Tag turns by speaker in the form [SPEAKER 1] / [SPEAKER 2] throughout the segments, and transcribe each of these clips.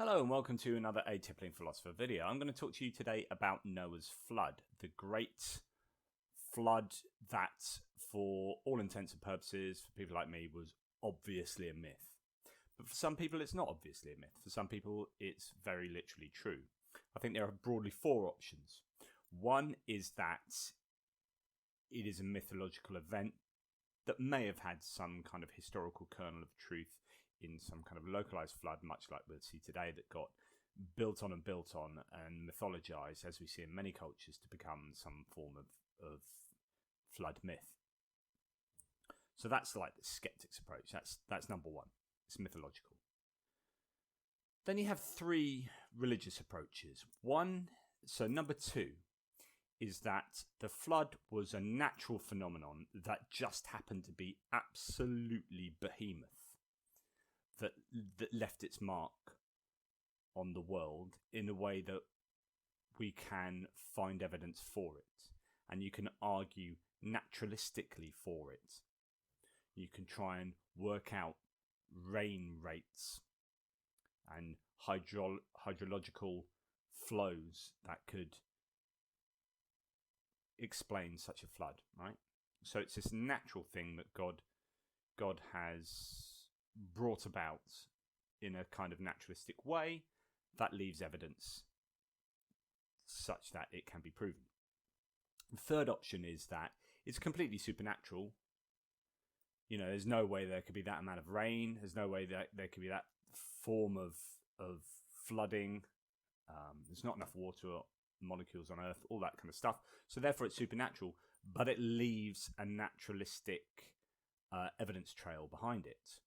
[SPEAKER 1] Hello and welcome to another A Tippling Philosopher video. I'm going to talk to you today about Noah's flood, the great flood that, for all intents and purposes, for people like me, was obviously a myth. But for some people, it's not obviously a myth. For some people, it's very literally true. I think there are broadly four options. One is that it is a mythological event that may have had some kind of historical kernel of truth in some kind of localized flood, much like we'll see today, that got built on and mythologized, as we see in many cultures, to become some form of flood myth. So that's like the skeptic's approach. That's number one. It's mythological. Then you have three religious approaches. Number two is that the flood was a natural phenomenon that just happened to be absolutely behemoth, that left its mark on the world in a way that we can find evidence for it. And you can argue naturalistically for it. You can try and work out rain rates and hydrological flows that could explain such a flood, right? So it's this natural thing that God has brought about in a kind of naturalistic way that leaves evidence such that it can be proven. The third option is that it's completely supernatural. You know, there's no way there could be that amount of rain. There's no way that there could be that form of flooding. There's not enough water molecules on Earth, all that kind of stuff. So therefore it's supernatural, but it leaves a naturalistic evidence trail behind it.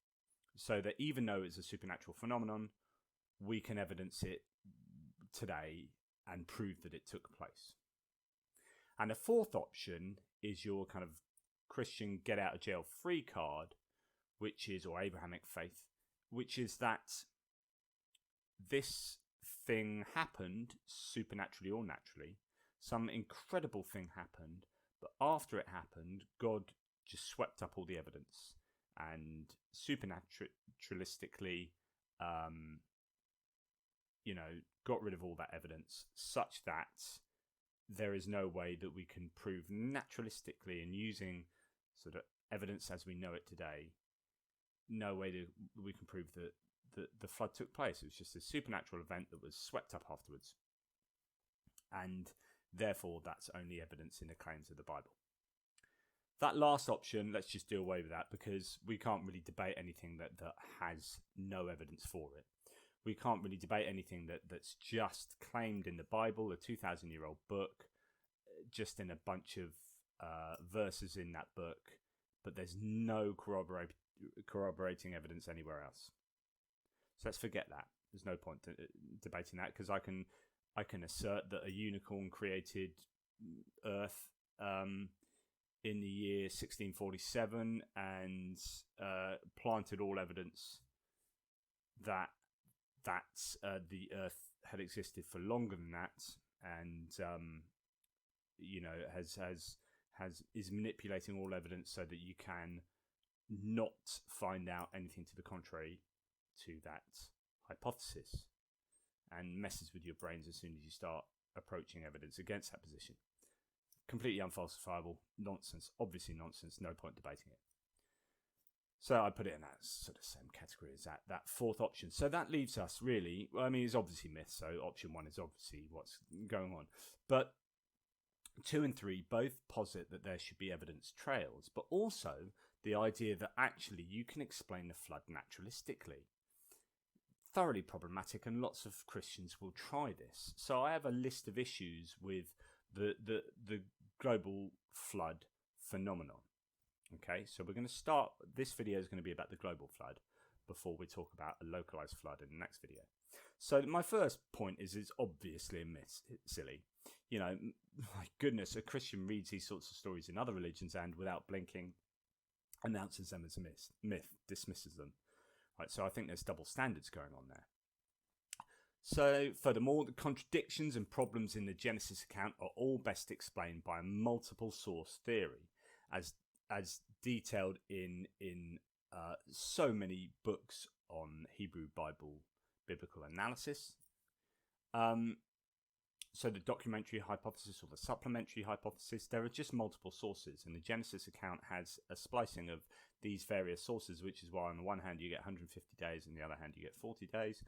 [SPEAKER 1] So that even though it's a supernatural phenomenon, we can evidence it today and prove that it took place. And the fourth option is your kind of Christian get out of jail free card, which is, or Abrahamic faith, which is that this thing happened supernaturally or naturally. Some incredible thing happened, but after it happened, God just swept up all the evidence and supernaturalistically, got rid of all that evidence, such that there is no way that we can prove naturalistically, and using sort of evidence as we know it today, no way that we can prove that the flood took place. It was just a supernatural event that was swept up afterwards. And therefore, that's only evidence in the claims of the Bible. That last option, let's just do away with that, because we can't really debate anything that has no evidence for it. We can't really debate anything that's just claimed in the Bible, a 2,000-year-old book, just in a bunch of verses in that book, but there's no corroborating evidence anywhere else. So let's forget that. There's no point debating that, because I can assert that a unicorn created Earth in the year 1647 and planted all evidence that the Earth had existed for longer than that, and is manipulating all evidence so that you can not find out anything to the contrary to that hypothesis, and messes with your brains as soon as you start approaching evidence against that position. Completely unfalsifiable, nonsense, obviously nonsense, no point debating it. So I put it in that sort of same category as that fourth option. So that leaves us really, it's obviously myth, so option one is obviously what's going on. But 2 and 3 both posit that there should be evidence trails, but also the idea that actually you can explain the flood naturalistically. Thoroughly problematic, and lots of Christians will try this. So I have a list of issues with the global flood phenomenon. Okay, so we're going to start, this video is going to be about the global flood before we talk about a localized flood in the next video. So my first point is it's obviously a myth. It's silly. You know, my goodness, a Christian reads these sorts of stories in other religions and without blinking announces them as a myth, dismisses them. Right, so I think there's double standards going on there. So, furthermore, the contradictions and problems in the Genesis account are all best explained by a multiple source theory, as detailed in so many books on Hebrew Bible biblical analysis. So the documentary hypothesis or the supplementary hypothesis, there are just multiple sources, and the Genesis account has a splicing of these various sources, which is why on the one hand you get 150 days, and the other hand you get 40 days,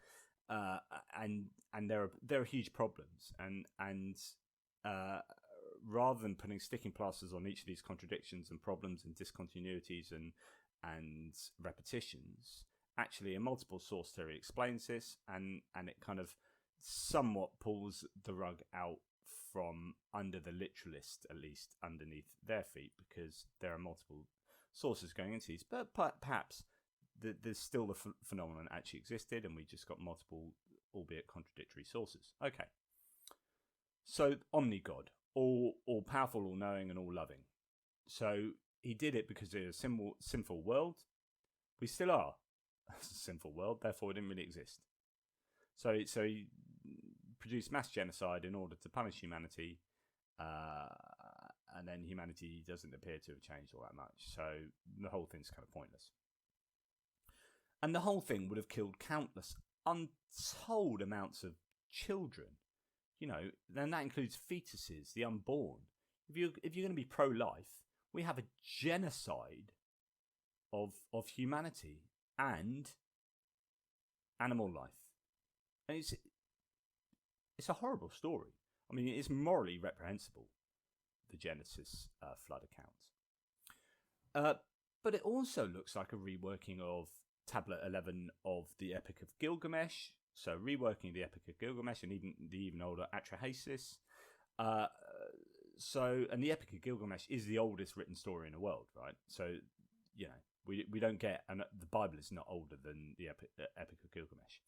[SPEAKER 1] and there are huge problems, and rather than putting sticking plasters on each of these contradictions and problems and discontinuities and repetitions, actually a multiple source theory explains this, and it kind of somewhat pulls the rug out from under the literalist, at least underneath their feet, because there are multiple sources going into these. But perhaps there's still the phenomenon actually existed, and we just got multiple, albeit contradictory sources. Okay. So omni-God, all powerful, all knowing, and all loving. So he did it because it was a sinful world. We still are a sinful world, therefore it didn't really exist. So he produced mass genocide in order to punish humanity, and then humanity doesn't appear to have changed all that much. So the whole thing's kind of pointless. And the whole thing would have killed countless, untold amounts of children. You know, then that includes fetuses, the unborn. If you're going to be pro-life, we have a genocide of humanity and animal life. And it's a horrible story. I mean, it's morally reprehensible, the Genesis flood account. But it also looks like a reworking of Tablet 11 of the Epic of Gilgamesh. So reworking the Epic of Gilgamesh and even the even older Atrahasis. And the Epic of Gilgamesh is the oldest written story in the world, right? So, you know, we don't get, and the Bible is not older than the Epic of Gilgamesh.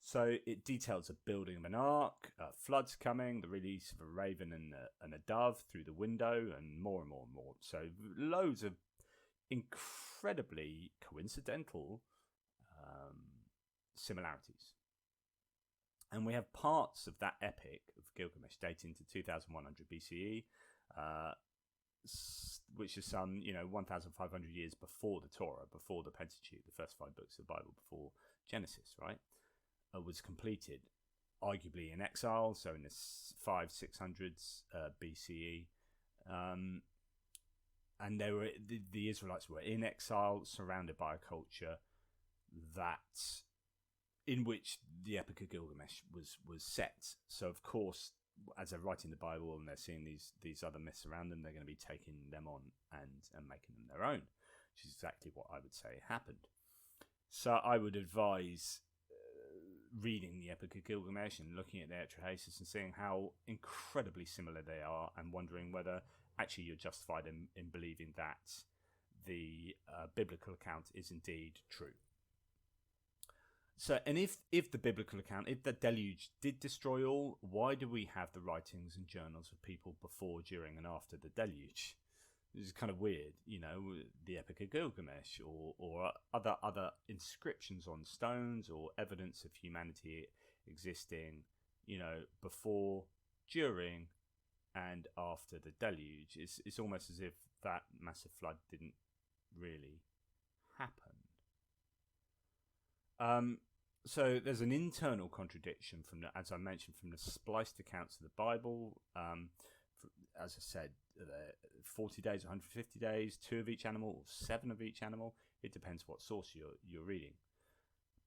[SPEAKER 1] So it details the building of an ark, floods coming, the release of a raven and a dove through the window, and more and more and more. So loads of incredibly coincidental similarities. And we have parts of that epic of Gilgamesh dating to 2100 BCE, which is some 1,500 years before the Torah, before the Pentateuch, the first 5 books of the Bible, before Genesis, right? Was completed, arguably in exile, so in the 500-600s BCE, and they were the Israelites were in exile, surrounded by a culture in which the Epic of Gilgamesh was set. So of course, as they're writing the Bible and they're seeing these other myths around them, they're going to be taking them on and making them their own, which is exactly what I would say happened. So I would advise reading the Epic of Gilgamesh and looking at the Atrahasis and seeing how incredibly similar they are, and wondering whether actually you're justified in believing that the biblical account is indeed true. So, and if the biblical account, if the deluge did destroy all, why do we have the writings and journals of people before, during, and after the deluge? This is kind of weird, the Epic of Gilgamesh, or other inscriptions on stones, or evidence of humanity existing, before, during, and after the deluge. It's almost as if that massive flood didn't really happen. So there's an internal contradiction as I mentioned, from the spliced accounts of the Bible. As I said, 40 days, 150 days, 2 of each animal, or 7 of each animal. It depends what source you're reading.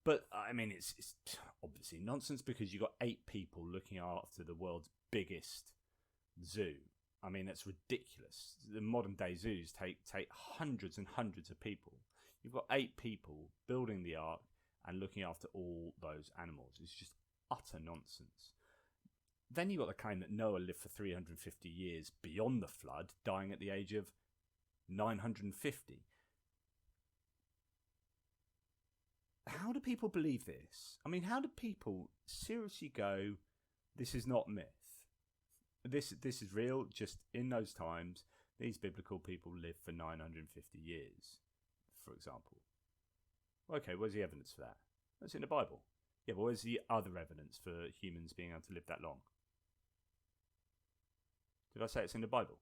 [SPEAKER 1] But I mean, it's obviously nonsense, because you've got 8 people looking after the world's biggest zoo. I mean, that's ridiculous. The modern day zoos take hundreds and hundreds of people. You've got 8 people building the ark and looking after all those animals. It's just utter nonsense. Then you've got the claim that Noah lived for 350 years beyond the flood, dying at the age of 950. How do people believe this? I mean, how do people seriously go, this is not myth? This is real. Just in those times, these biblical people lived for 950 years, for example. Okay, where's the evidence for that? That's in the Bible. Yeah, but where's the other evidence for humans being able to live that long? Did I say it's in the Bible?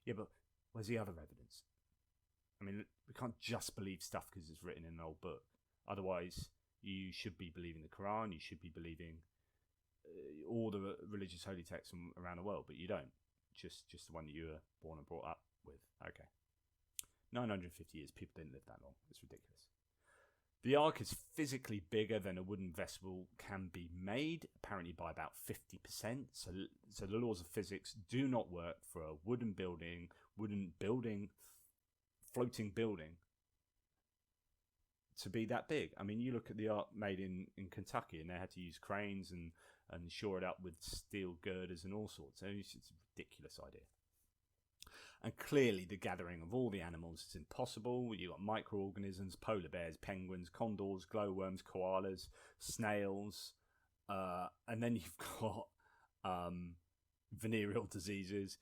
[SPEAKER 1] Yeah, but where's the other evidence? I mean, we can't just believe stuff because it's written in an old book. Otherwise, You should be believing the Quran. You should be believing all the religious holy texts from around the world, but you don't. Just the one that you were born and brought up with. Okay. 950 years, people didn't live that long. It's ridiculous. The Ark is physically bigger than a wooden vessel can be made, apparently by about 50%. So the laws of physics do not work for a wooden building, floating building to be that big. I mean, you look at the Ark made in Kentucky, and they had to use cranes and shore it up with steel girders and all sorts. So it's a ridiculous idea. And clearly the gathering of all the animals is impossible. You've got microorganisms, polar bears, penguins, condors, glowworms, koalas, snails, and then you've got venereal diseases,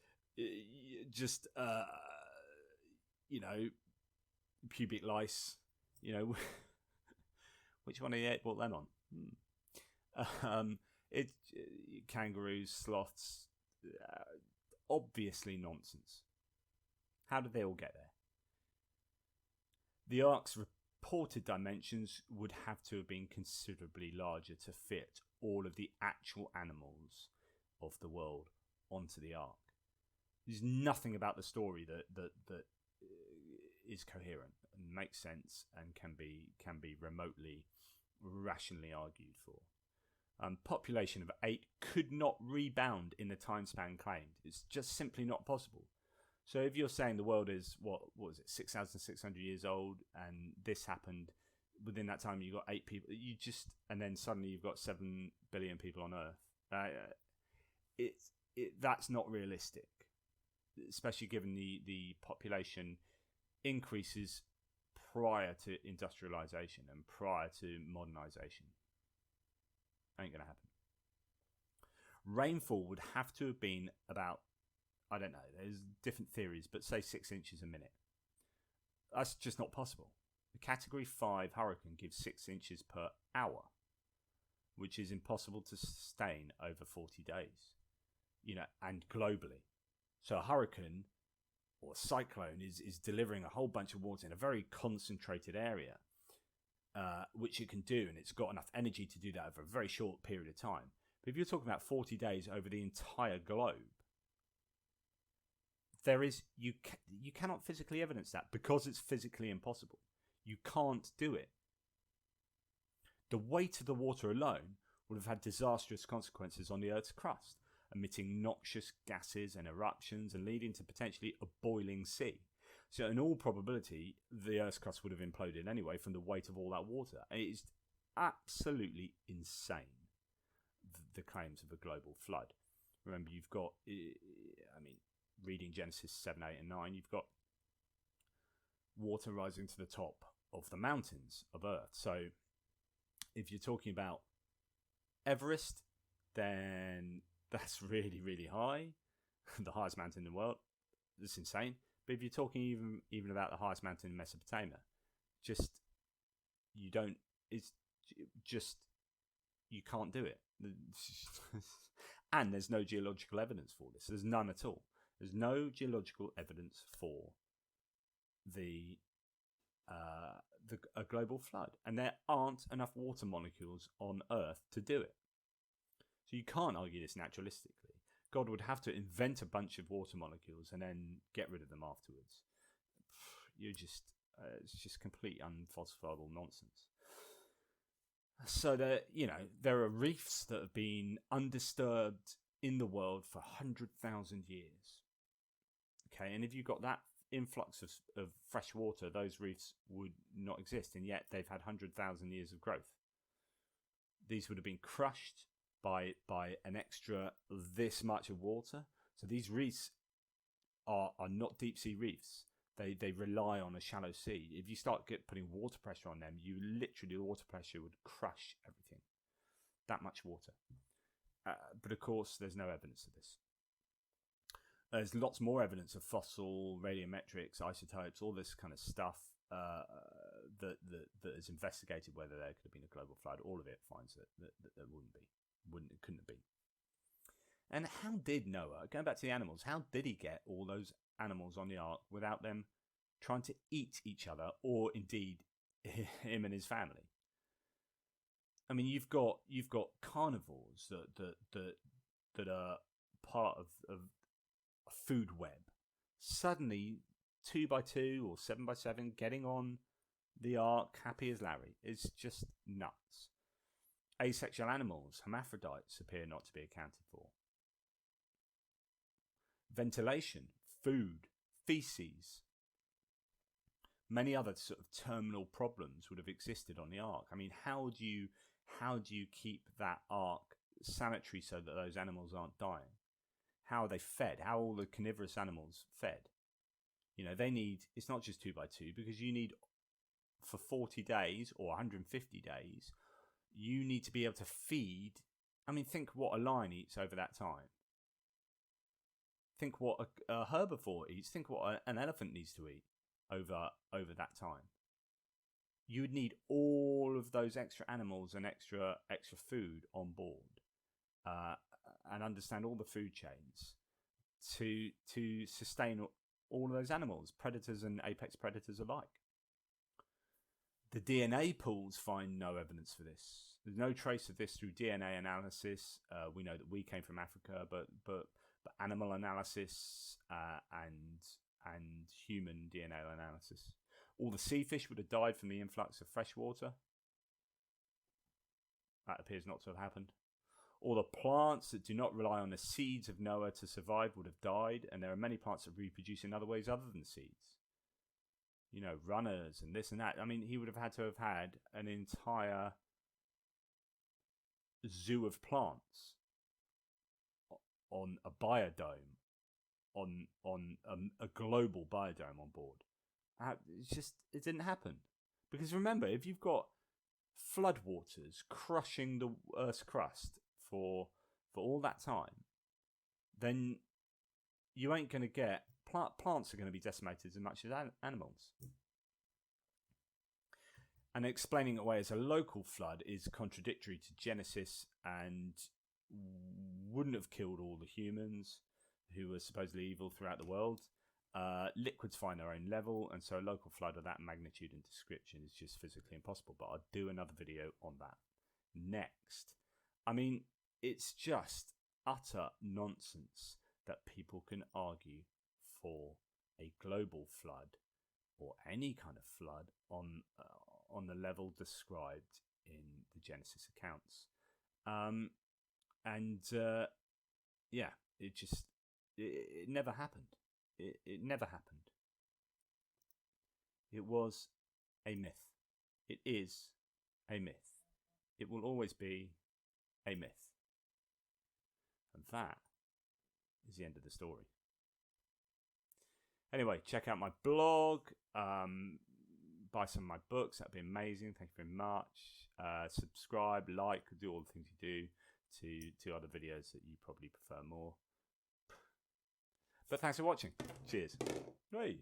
[SPEAKER 1] pubic lice, which one of you brought them on? Kangaroos, sloths, obviously nonsense. How did they all get there? The Ark's reported dimensions would have to have been considerably larger to fit all of the actual animals of the world onto the Ark. There's nothing about the story that is coherent and makes sense and can be remotely rationally argued for. Population of 8 could not rebound in the time span claimed. It's just simply not possible. So if you're saying the world is, what was it, 6,600 years old, and this happened within that time, you got 8 people, and then suddenly you've got 7 billion people on Earth. That's not realistic, especially given the population increases prior to industrialization and prior to modernization. Ain't gonna happen. Rainfall would have to have been about, I don't know, there's different theories, but say 6 inches a minute. That's just not possible. The Category 5 hurricane gives 6 inches per hour, which is impossible to sustain over 40 days, and globally. So a hurricane or a cyclone is delivering a whole bunch of water in a very concentrated area, which it can do, and it's got enough energy to do that over a very short period of time. But if you're talking about 40 days over the entire globe, you cannot physically evidence that because it's physically impossible. You can't do it. The weight of the water alone would have had disastrous consequences on the Earth's crust, emitting noxious gases and eruptions and leading to potentially a boiling sea. So in all probability, the Earth's crust would have imploded anyway from the weight of all that water. It is absolutely insane, the claims of a global flood. Remember, you've got, reading Genesis 7, 8 and 9, you've got water rising to the top of the mountains of Earth. So if you're talking about Everest, then that's really, really high. The highest mountain in the world. That's insane. But if you're talking even about the highest mountain in Mesopotamia, you can't do it. And there's no geological evidence for this. There's none at all. There's no geological evidence for a global flood, and there aren't enough water molecules on Earth to do it. So you can't argue this naturalistically. God would have to invent a bunch of water molecules and then get rid of them afterwards. It's just complete unfalsifiable nonsense. So there are reefs that have been undisturbed in the world for 100,000 years. Okay, and if you've got that influx of fresh water, those reefs would not exist, and yet they've had 100,000 years of growth. These would have been crushed by an extra this much of water. So these reefs are not deep sea reefs. They rely on a shallow sea. If you start putting water pressure on them, the water pressure would crush everything. That much water. But of course, there's no evidence of this. There's lots more evidence of fossil radiometrics, isotopes, all this kind of stuff that is investigated whether there could have been a global flood. All of it finds that there couldn't have been. And how did Noah, going back to the animals, how did he get all those animals on the ark without them trying to eat each other, or indeed him and his family? I mean, you've got carnivores that are part of a food web. Suddenly, 2x2 or 7x7 getting on the ark, happy as Larry, is just nuts. Asexual animals, hermaphrodites, appear not to be accounted for. Ventilation, food, feces, many other sort of terminal problems would have existed on the ark. I mean, how do you keep that ark sanitary so that those animals aren't dying? How are they fed? How are all the carnivorous animals fed? You know, they need, it's not just 2x2, because you need, for 40 days or 150 days, you need to be able to feed. I mean, think what a lion eats over that time. Think what a herbivore eats. Think what an elephant needs to eat over that time. You would need all of those extra animals and extra food on board, and understand all the food chains to sustain all of those animals, predators and apex predators alike. The DNA pools find no evidence for this. There's no trace of this through DNA analysis. We know that we came from Africa, but animal analysis and human DNA analysis. All the sea fish would have died from the influx of fresh water. That appears not to have happened. All the plants that do not rely on the seeds of Noah to survive would have died, and there are many plants that reproduce in other ways other than seeds. You know, runners and this and that. I mean, he would have had an entire zoo of plants on a biodome, on a global biodome on board. It didn't happen. Because remember, if you've got floodwaters crushing the Earth's crust for all that time, then you ain't going to get plants are going to be decimated as much as animals. And explaining it away as a local flood is contradictory to Genesis and wouldn't have killed all the humans who were supposedly evil throughout the world. Liquids find their own level, and so a local flood of that magnitude and description is just physically impossible. But I'll do another video on that next. I mean, it's just utter nonsense that people can argue for a global flood or any kind of flood on the level described in the Genesis accounts. Yeah, it never happened. It never happened. It was a myth. It is a myth. It will always be a myth. And that is the end of the story. Anyway, check out my blog. Buy some of my books. That'd be amazing. Thank you very much. Subscribe, like, do all the things you do to other videos that you probably prefer more. But thanks for watching. Cheers. Hey.